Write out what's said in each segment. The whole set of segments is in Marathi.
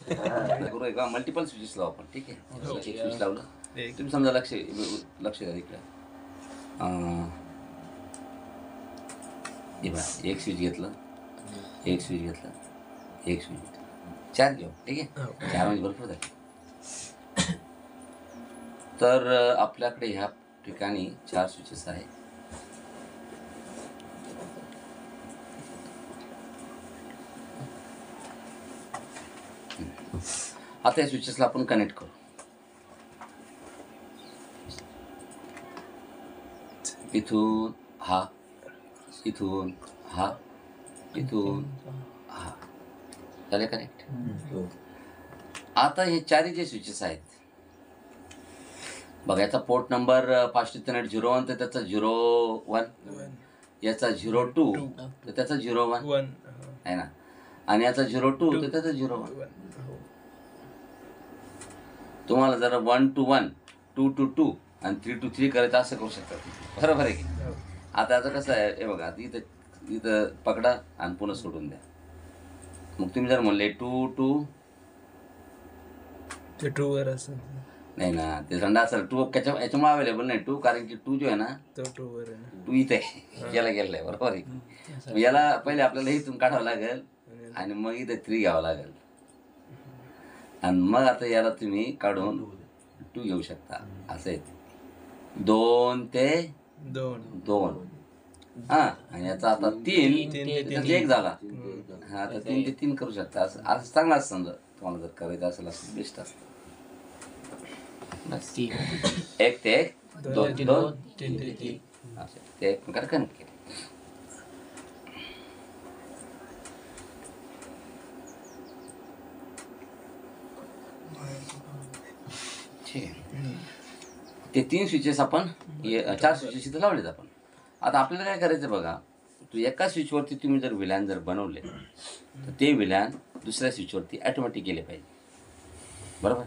करू एक मल्टिपल स्विचेस लावू आपण, ठीक आहे. एक स्विच लावलं तुम्ही समजा लक्ष द्या इकडे. हे बघा, एक स्विच घेतलं, एक स्विच घेतलं, एक स्विच घेतलं, 4 घेऊ, ठीक आहे. 4 म्हणजे भरपूर झाले. तर आपल्याकडे ह्या ठिकाणी 4 स्विचेस आहेत. आता या स्विचेसला आपण कनेक्ट करू. इथून हा, इथून हा, इथून हा, झाले कनेक्ट. आता हे 4 जे स्विचेस आहेत बघा, याचा पोर्ट नंबर 503.01 तर त्याचा 01, याचा 02 तर त्याचा 01 आहे ना, आणि याचा 02 तर त्याचा 01. तुम्हाला जर 1 to 1, 2 to 2 आणि 3 to 3 करायचं असं करू शकता, बरोबर आहे की. आता याचं कसं आहे हे बघा, इथं पकडा आणि पुन्हा सोडून द्या. मग तुम्ही जर म्हणले 2 to 2 वर असं नाही ना, ते संडा असेल 2 याच्यामुळे अवेलेबल नाही 2, कारण की 2 जो आहे ना तो 2 वर आहे. 2 इथे याला गेलेला आहे, बरोबर आहे. मग याला पहिले आपल्याला इथून काढावं लागेल आणि मग इथे 3 घ्यावं लागेल आणि मग आता याला तुम्ही काढून 2 घेऊ शकता. असं आहे 2 ते 2 हा, आणि याचा आता 3 त्याचा 1 झाला. हा, आता 3 ते 3 करू शकता. असं चांगलं असं समजा तुम्हाला जर करायचं असेल असं बेस्ट असतं. 1 ते 1, 2 ते 2, 3 ते 3 असं ते एकमेकाला कनेक्ट केलं. ते 3 स्विचेस आपण 4 स्विचेस इथं लावलेत आपण. आता आपल्याला काय करायचं बघा, तू एका स्विचवरती तुम्ही जर विलॅन जर बनवले तर ते विलॅन दुसऱ्या स्विचवरती ॲटोमॅटिक गेले पाहिजे, बरोबर.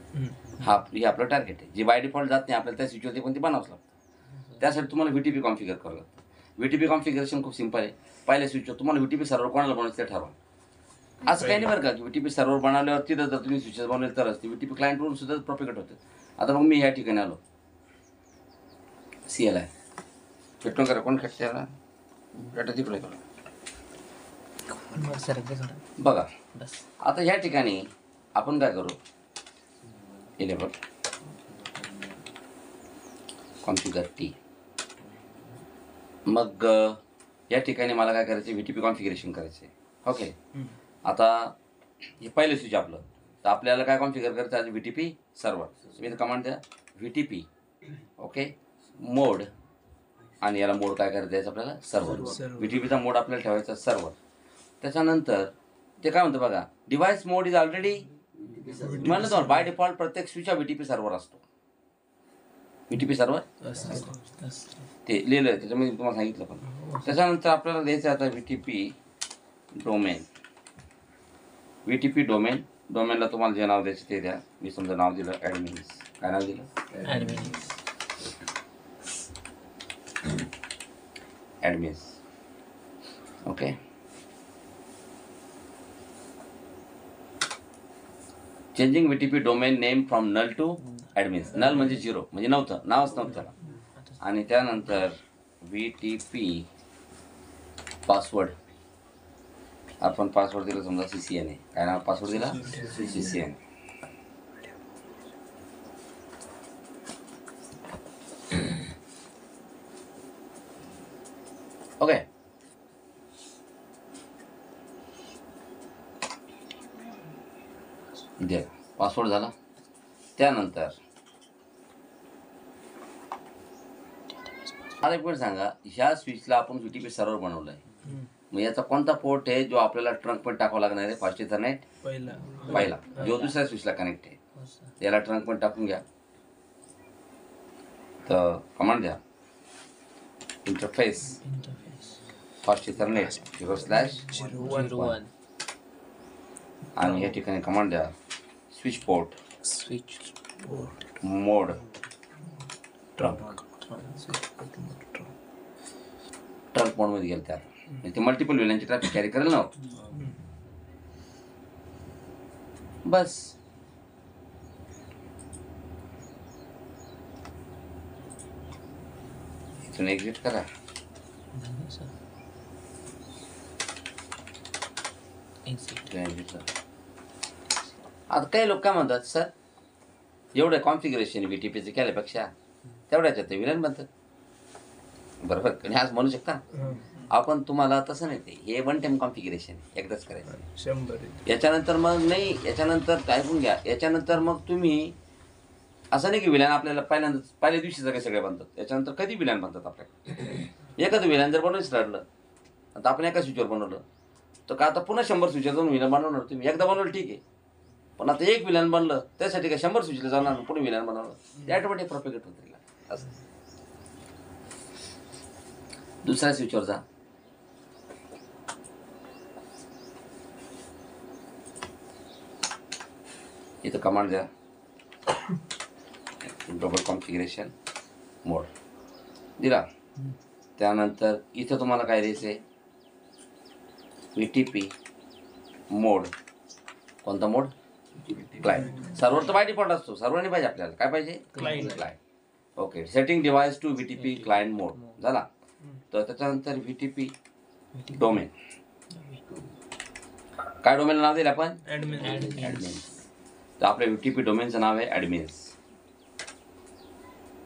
हे आपलं टार्गेट आहे, जे बाय डिफॉल्ट जात नाही आपल्याला त्या स्विचवरती पण ते बनावंच लागतं. त्यासाठी तुम्हाला VTP कॉन्फिगर करावं लागतं. VTP कॉन्फिगरेशन खूप सिंपल आहे. पहिल्या स्विचवर तुम्हाला VTP सर्व्हर कोणाला बनवायचं ते ठरवा. असं काही नाही बरं का की VTP सर्व्हर बनवल्यावर तिथं जर तुम्ही स्विचेस बनवले तरच ते VTP क्लायंटवरून सुद्धा प्रोपिगेट होते. आता मग मी ह्या ठिकाणी आलो, CL आहे पेट्रोल करा, कोण खेळते याला पेट्रोल तिकडे बघा. आता ह्या ठिकाणी आपण काय करू, इलेबल कॉन्फिगर T. मग या ठिकाणी मला काय करायचं, VTP कॉन्फिगरेशन करायचं आहे. ओके, आता हे पहिलं स्विच आपलं, तर आपल्याला काय कॉन्फिगर करायचं आहे, VTP सर्व्हर. तुम्ही कमांड द्या VTP ओके मोड, आणि याला मोड काय करायचं आहे आपल्याला, सर्व्हर. VTPचा मोड आपल्याला ठेवायचा सर्व्हर. त्याच्यानंतर ते काय म्हणतं बघा, डिव्हाइस मोड इज ऑलरेडी म्हणलं तुम्हाला बाय डिफॉल्ट प्रत्येक स्विच हा VTP सर्व्हर असतो. VTP सर्व्हर ते लिहिलं आहे त्याच्यामध्ये तुम्हाला सांगितलं पण. त्याच्यानंतर आपल्याला द्यायचं आता VTP डोमेन. VTP डोमेनला तुम्हाला जे नाव द्यायचं ते द्या. मी समजा नाव दिलं ॲडमिन्स. काय नाव दिलं, admins. Okay, changing VTP domain name from null to admins. Null म्हणजे 0 म्हणजे नव्हतं, नावच नव्हतं त्याला. आणि त्यानंतर VTP पासवर्ड, आपण पासवर्ड दिला समजा CCN आहे. काय नाव पासवर्ड दिला, CCN. ओके, द्या पासवर्ड झाला. त्यानंतर आता एक मिनिट सांगा, ह्या स्विचला आपण VTP सर्व्हर बनवलं आहे. मग याचा कोणता पोर्ट आहे जो आपल्याला ट्रंक पण टाकावा लागणार आहे, फास्ट इथरनेट पहिला जो दुसऱ्या स्विचला कनेक्ट आहे. याला ट्रंक पण टाकून घ्या. तर कमांड द्या इंटरफेस फास्ट इथरनेट 0/01 आणि या ठिकाणी कमांड द्या स्विच पोर्ट मोड ट्रंक मोडमध्ये गेलं त्यात ते मल्टिपल विलॅनची ट्रॅफिक कॅरी करेल ना. बस. इथून एक्झिट करा. एक्झिट करा. आता काही लोक काय म्हणतात, सर एवढं कॉन्फिगरेशन VTPचं केल्यापेक्षा तेवढ्याच्यात ते विलन बनतं. बरोबर, आणि आज म्हणू शकता आपण. तुम्हाला तसं नाही, ते हे वन टाइम कॉन्फिगरेशन एकदाच करायचं. 100. याच्यानंतर मग नाही, याच्यानंतर ऐकून घ्या, याच्यानंतर मग तुम्ही असं नाही की विलॅन आपल्याला पहिल्या दिवशी सगळे सगळे बनतात. याच्यानंतर कधी विलॅन बनतात आपल्याकडे. एखादं विलॅन जर बनवायचं ठरलं, आता आपण एका स्विचवर बनवलं तर का आता पुन्हा 100 स्विचवर जाऊन विलॅन बनवणार तुम्ही. एकदा बनवलं ठीक आहे, पण आता एक विलॅन बनलं त्यासाठी काय 100 स्विचला जाणार, पुढे विलॅन बनवलं ते ऑटोमॅटिक प्रोपेगेट होत राहिलं. असं दुसऱ्या स्विचवर जा. इथं कमांड द्या, ग्लोबल कॉन्फिगरेशन मोड दिला. त्यानंतर इथं तुम्हाला काय द्यायचं आहे, VTP मोड. कोणता मोड? क्लायंट. सर्व्हर तर बाय डिफॉल्ट असतो, सर्व्हर नाही पाहिजे आपल्याला. काय पाहिजे? Client. Okay, setting device to VTP client mode झाला. तर त्याच्यानंतर VTP डोमेन. काय डोमेनला नाव दिलं आपण? ॲडमिन. तर आपल्या VTP डोमेनचं नाव आहे ॲडमिन्स.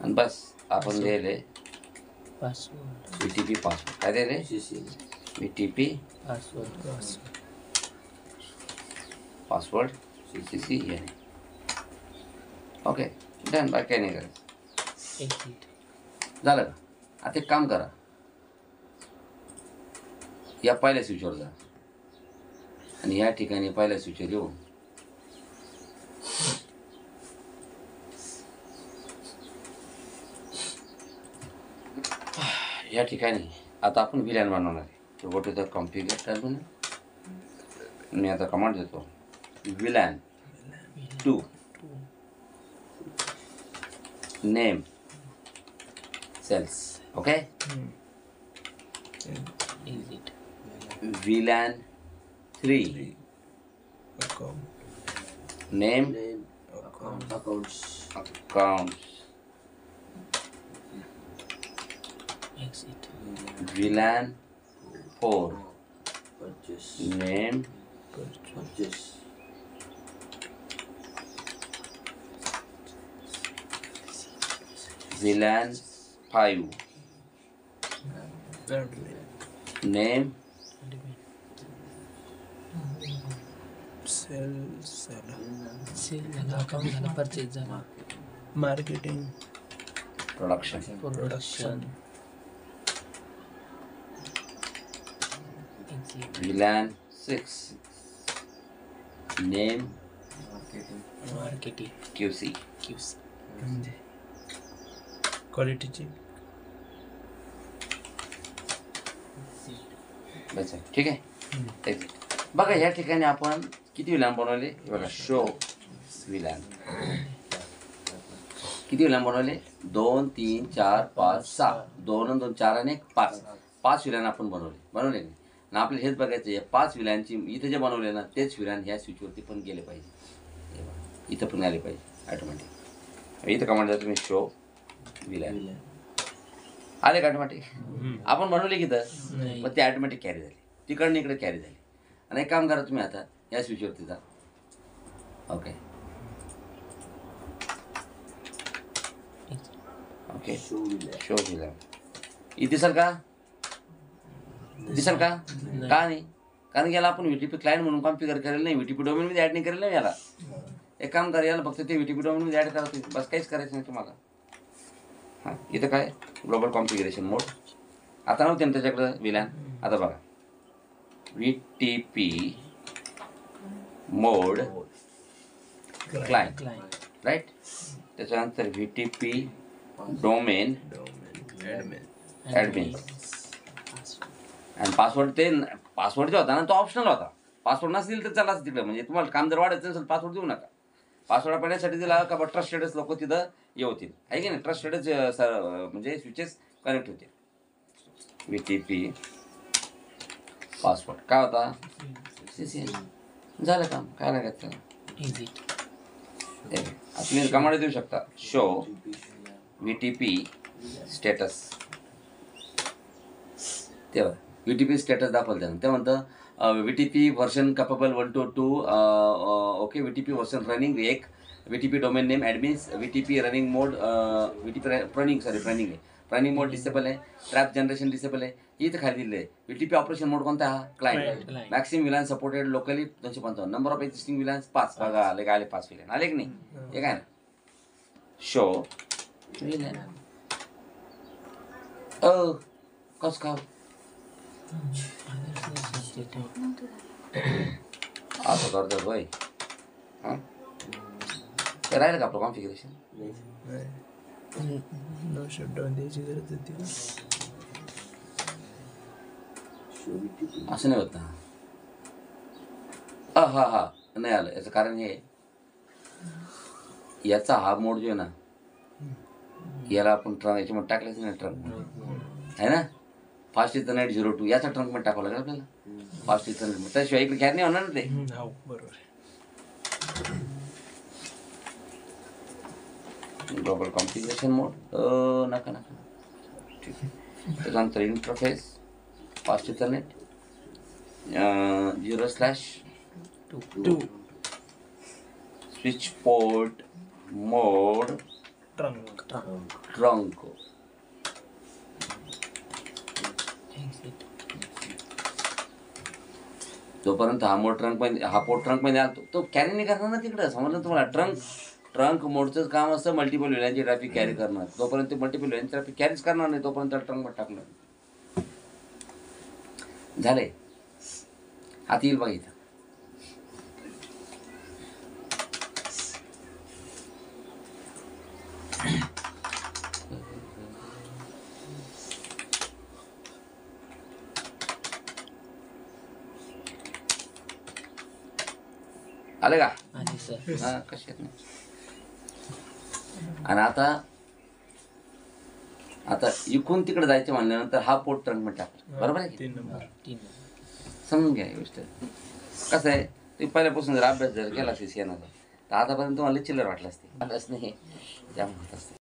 आणि बस आपण दिले VTP पासवर्ड. काय दिले? VTP password CC. Okay, done. Bye काय नाही करायचं. झालं का? आता एक काम करा, या पहिल्या स्विचवर जा आणि या ठिकाणी पहिल्या स्विचवर येऊन या ठिकाणी आता आपण विलॅन बनवणार आहे. तो go to the configure terminal. मी आता कमांड देतो, VLAN 2 name sales. Okay, VLAN 3 name accounts. VLAN 4 name VLAN 5 name marketing production. VLAN 6 name QC. क्वालिटीची. बस आहे, ठीक आहे. एक्झिट. बघा या ठिकाणी आपण किती विलॅन बनवले बघा. शो विलॅन किती विलॅन बनवले? 2 3 4 5 6. 2 आणि 2 4 आणि 1 5. 5 विलॅन आपण बनवले नाही. आणि आपल्याला हेच बघायचं आहे, 5 विलॅनची इथे जे बनवले ना तेच विलॅन ह्या स्विचवरती पण गेले पाहिजे. इथं पण आले पाहिजे ऑटोमॅटिक. इथं कमांड द्या तुम्ही, शो विलॅन. आले का ऑटोमॅटिक? आपण बनवले की तर पण ते ऑटोमॅटिक कॅरी झाले, तिकडनं इकडे कॅरी झाले. आणि एक काम करा तुम्ही, आता या स्विचवरती जा. Okay okay, show VLAN. इथे दिसल का? दिसल का? का नाही? कारण याला आपण VTP क्लायंट म्हणून कॉन्फिगर करेल नाही, VTP डोमेनमध्ये ॲड नाही करेल नाही याला. एक काम करा, याला फक्त ते VTP डोमेनमध्ये ॲड करा तुम्ही, बस काहीच करायचं नाही तुम्हाला. हां, इथं काय ग्लोबल कॉन्फिगरेशन मोड. आता नव्हते ना त्याच्याकडं विलॅन. आता बघा, VTP मोड क्लायंट राईट. त्याच्यानंतर VTP डोमेन ॲडमिन. आणि पासवर्ड जो होता ना तो ऑप्शनल होता. पासवर्ड नसेल तर चलाच तिकडे, म्हणजे तुम्हाला काम जर वाढायचं नसेल पासवर्ड देऊ नका. पासवर्ड पडण्यासाठी दिला का बा ट्रस्टेडच लोक तिथं येतील, आहे की नाही. ट्रस्टेडच म्हणजे स्विचेस कनेक्ट होतील. VTP पासवर्ड काय होता? CC. झालं काम, काय लागायचं. इझी. तुम्ही कमांड देऊ शकता शो VTP स्टेटस. तेव्हा VTP स्टेटस दाखवलं त्यानं. ते म्हणतं VTP version capable 1 to 2. Okay. VTP version running 1. VTP domain name admins. VTP running mode. VTP running आहे. रनिंग मोड डिसेबल आहे. ट्रॅप जनरेशन डिसेबल आहे. इथं खाली दिले आहे. VTP ऑपरेशन मोड कोणता हा? Client. Maximum VLAN supported locally 255. Number of existing VLANs 5. बघा आले 5 विलान आले की नाही? हे काय ना शो विलान कस का असं करतो भाई. हां ते राहिलं का आपलं कॉन्फिगरेशन? नो शटडाऊन द्यायची गरज होती. असं नाही होत ना. हा नाही आलं. याचं कारण हे याचा हा मोड जो आहे ना याला आपण याच्यामध्ये टाकलाच नाही. ट्रंक आहे ना. फास्ट इथरनेट 02 याचा ट्रंकमध्ये टाकावं लागेल आपल्याला. फास्ट इथरनेट त्याशिवाय इकडे कॅर नाही होणार ना ते. हो बरोबर आहे. ग्लोबल कॉन्फिगरेशन मोड नका ठीक आहे. त्याच्यानंतर interface fast ethernet 0/2 switch port mode trunk. जोपर्यंत हा मोड पोर्ट ट्रंक मध्ये आला तो कॅरी नाही करणार ना तिकडं. समजलं तुम्हाला? ट्रंक मोडचं काम असतं मल्टिपल विलांची ट्रॅफिक कॅरी करणार. तोपर्यंत मल्टिपल विलांची ट्रॅफिक कॅरीच करणार नाही तोपर्यंत ट्रंक मध्ये टाकणार. झाले. हात येईल बघा इथं. आले का? हा कसे आहेत ना. आणि आता इकून तिकडे जायचं म्हणल्यानंतर हा पोर्ट ट्रंक मध्ये टाकला. बरोबर आहे की? 3 नंबर. समजून घ्या ही गोष्ट. कसं आहे तुम्ही पहिल्यापासून जर अभ्यास जर केला असेल येणार तर आतापर्यंत तुम्हाला चिल्लर वाटलं असते. नाही त्यामुळे होत असते.